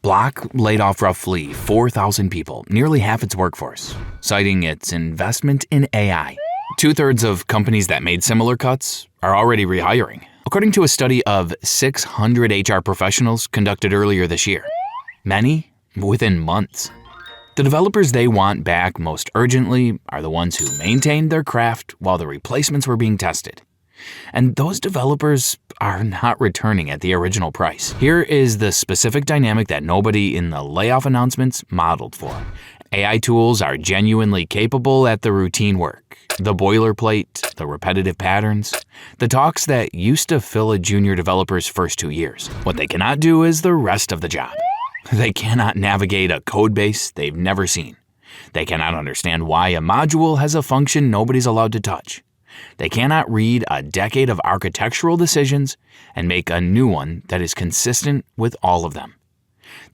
Block laid off roughly 4,000 people, nearly half its workforce, citing its investment in AI. 2/3 of companies that made similar cuts are already rehiring, according to a study of 600 HR professionals conducted earlier this year. Many within months. The developers they want back most urgently are the ones who maintained their craft while the replacements were being tested. And those developers are not returning at the original price. Here is the specific dynamic that nobody in the layoff announcements modeled for. AI tools are genuinely capable at the routine work, the boilerplate, the repetitive patterns, the talks that used to fill a junior developer's first 2 years. What they cannot do is the rest of the job. They cannot navigate a code base they've never seen. They cannot understand why a module has a function nobody's allowed to touch. They cannot read a decade of architectural decisions and make a new one that is consistent with all of them.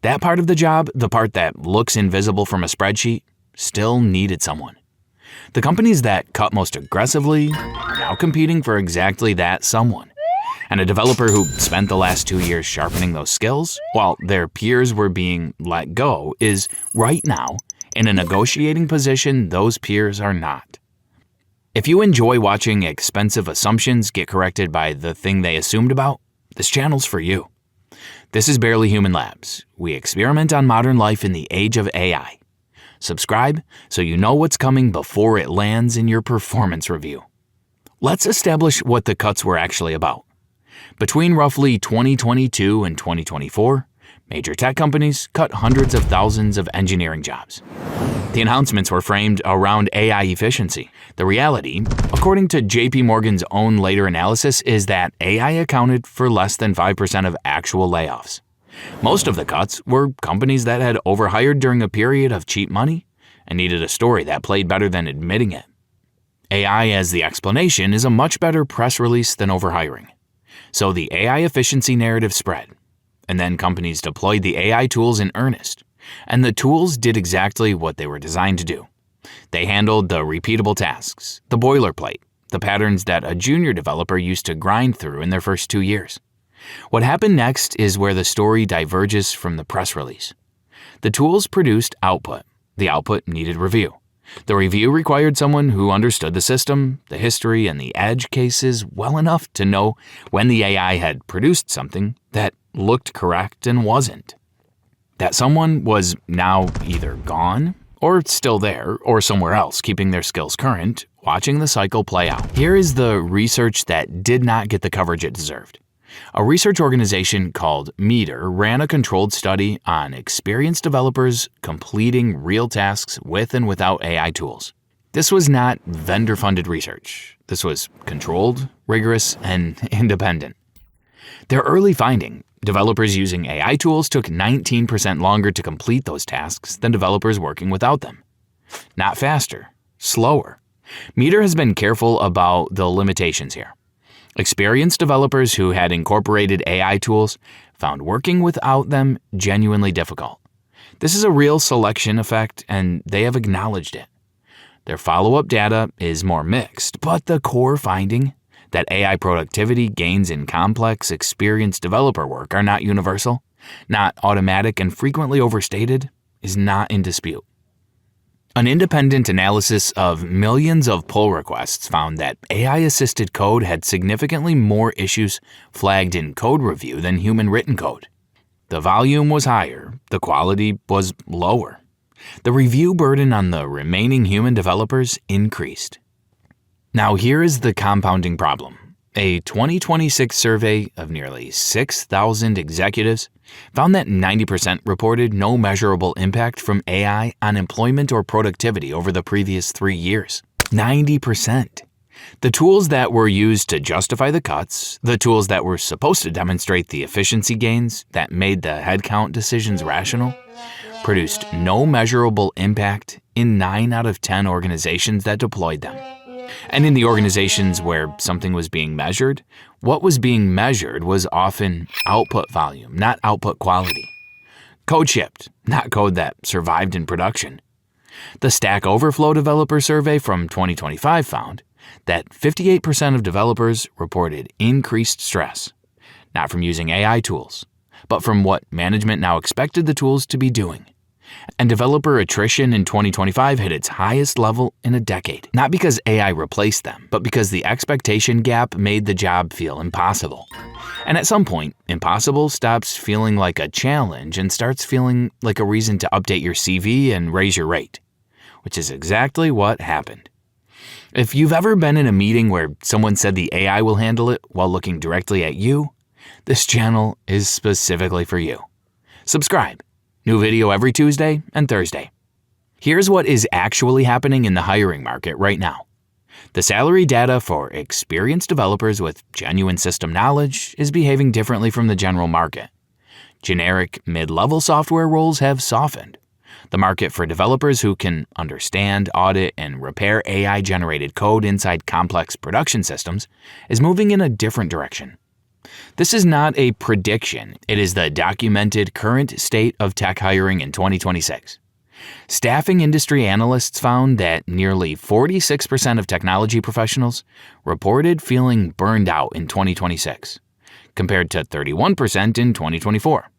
That part of the job, the part that looks invisible from a spreadsheet, still needed someone. The companies that cut most aggressively are now competing for exactly that someone. And a developer who spent the last 2 years sharpening those skills while their peers were being let go is right now in a negotiating position those peers are not. If you enjoy watching expensive assumptions get corrected by the thing they assumed about, this channel's for you. This is Barely Human Labs. We experiment on modern life in the age of AI. Subscribe so you know what's coming before it lands in your performance review. Let's establish what the cuts were actually about. Between roughly 2022 and 2024, major tech companies cut hundreds of thousands of engineering jobs. The announcements were framed around AI efficiency. The reality, according to JP Morgan's own later analysis, is that AI accounted for less than 5% of actual layoffs. Most of the cuts were companies that had overhired during a period of cheap money and needed a story that played better than admitting it. AI as the explanation is a much better press release than overhiring. So the AI efficiency narrative spread, and then companies deployed the AI tools in earnest. And the tools did exactly what they were designed to do. They handled the repeatable tasks, the boilerplate, the patterns that a junior developer used to grind through in their first 2 years. What happened next is where the story diverges from the press release. The tools produced output. The output needed review. The review required someone who understood the system, the history, and the edge cases well enough to know when the AI had produced something that looked correct and wasn't. That someone was now either gone, or still there, or somewhere else keeping their skills current, watching the cycle play out. Here is the research that did not get the coverage it deserved. A research organization called Meter ran a controlled study on experienced developers completing real tasks with and without AI tools. This was not vendor-funded research. This was controlled, rigorous, and independent. Their early finding: developers using AI tools took 19% longer to complete those tasks than developers working without them. Not faster, slower. Meter has been careful about the limitations here. Experienced developers who had incorporated AI tools found working without them genuinely difficult. This is a real selection effect, and they have acknowledged it. Their follow-up data is more mixed, but the core finding, that AI productivity gains in complex, experienced developer work are not universal, not automatic, and frequently overstated, is not in dispute. An independent analysis of millions of pull requests found that AI-assisted code had significantly more issues flagged in code review than human written code. The volume was higher, the quality was lower. The review burden on the remaining human developers increased. Now here is the compounding problem. A 2026 survey of nearly 6,000 executives found that 90% reported no measurable impact from AI on employment or productivity over the previous 3 years. 90%. The tools that were used to justify the cuts, the tools that were supposed to demonstrate the efficiency gains that made the headcount decisions rational, produced no measurable impact in 9 out of 10 organizations that deployed them. And in the organizations where something was being measured, what was being measured was often output volume, not output quality. Code shipped, not code that survived in production. The Stack Overflow developer survey from 2025 found that 58% of developers reported increased stress, not from using AI tools, but from what management now expected the tools to be doing. And developer attrition in 2025 hit its highest level in a decade, not because AI replaced them, but because the expectation gap made the job feel impossible. And at some point, impossible stops feeling like a challenge and starts feeling like a reason to update your CV and raise your rate, which is exactly what happened. If you've ever been in a meeting where someone said the AI will handle it while looking directly at you, this channel is specifically for you. Subscribe. New video every Tuesday and Thursday. Here's what is actually happening in the hiring market right now. The salary data for experienced developers with genuine system knowledge is behaving differently from the general market. Generic mid-level software roles have softened. The market for developers who can understand, audit, and repair AI-generated code inside complex production systems is moving in a different direction. This is not a prediction, it is the documented current state of tech hiring in 2026. Staffing industry analysts found that nearly 46% of technology professionals reported feeling burned out in 2026, compared to 31% in 2024.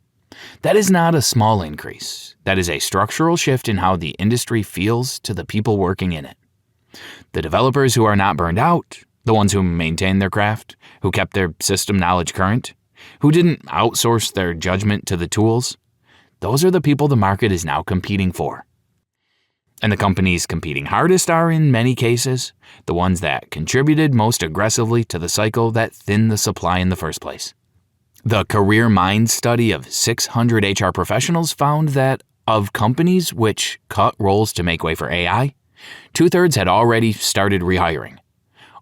That is not a small increase. That is a structural shift in how the industry feels to the people working in it. The developers who are not burned out, the ones who maintained their craft, who kept their system knowledge current, who didn't outsource their judgment to the tools, those are the people the market is now competing for. And the companies competing hardest are, in many cases, the ones that contributed most aggressively to the cycle that thinned the supply in the first place. The Career Minds study of 600 HR professionals found that of companies which cut roles to make way for AI, 2/3 had already started rehiring.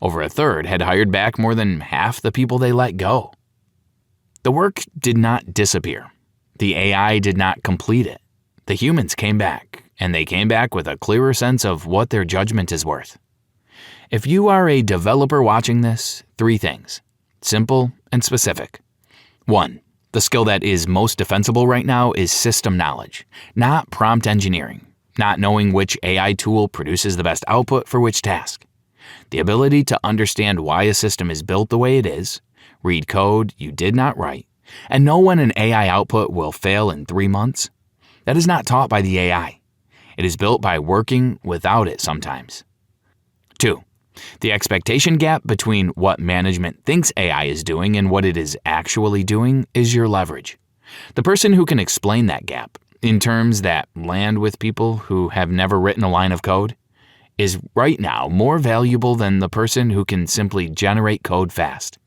Over a third had hired back more than half the people they let go. The work did not disappear. The AI did not complete it. The humans came back, and they came back with a clearer sense of what their judgment is worth. If you are a developer watching this, 3 things, simple and specific. 1. The skill that is most defensible right now is system knowledge, not prompt engineering, not knowing which AI tool produces the best output for which task. The ability to understand why a system is built the way it is, read code you did not write, and know when an AI output will fail in 3 months, that is not taught by the AI. It is built by working without it sometimes. 2. The expectation gap between what management thinks AI is doing and what it is actually doing is your leverage. The person who can explain that gap, in terms that land with people who have never written a line of code, is right now more valuable than the person who can simply generate code fast.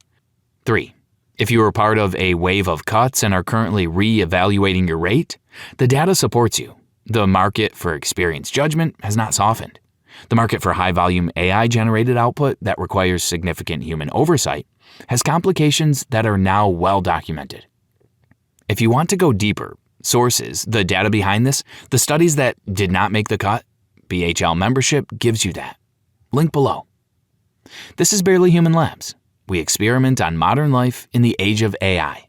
3. If you are part of a wave of cuts and are currently re-evaluating your rate, the data supports you. The market for experienced judgment has not softened. The market for high-volume AI-generated output that requires significant human oversight has complications that are now well documented. If you want to go deeper, sources, the data behind this, the studies that did not make the cut, BHL membership gives you that. Link below. This is Barely Human Labs. We experiment on modern life in the age of AI.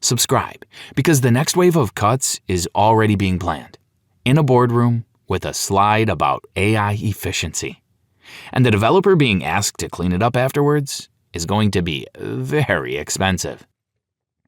Subscribe, because the next wave of cuts is already being planned. In a boardroom with a slide about AI efficiency. And the developer being asked to clean it up afterwards is going to be very expensive.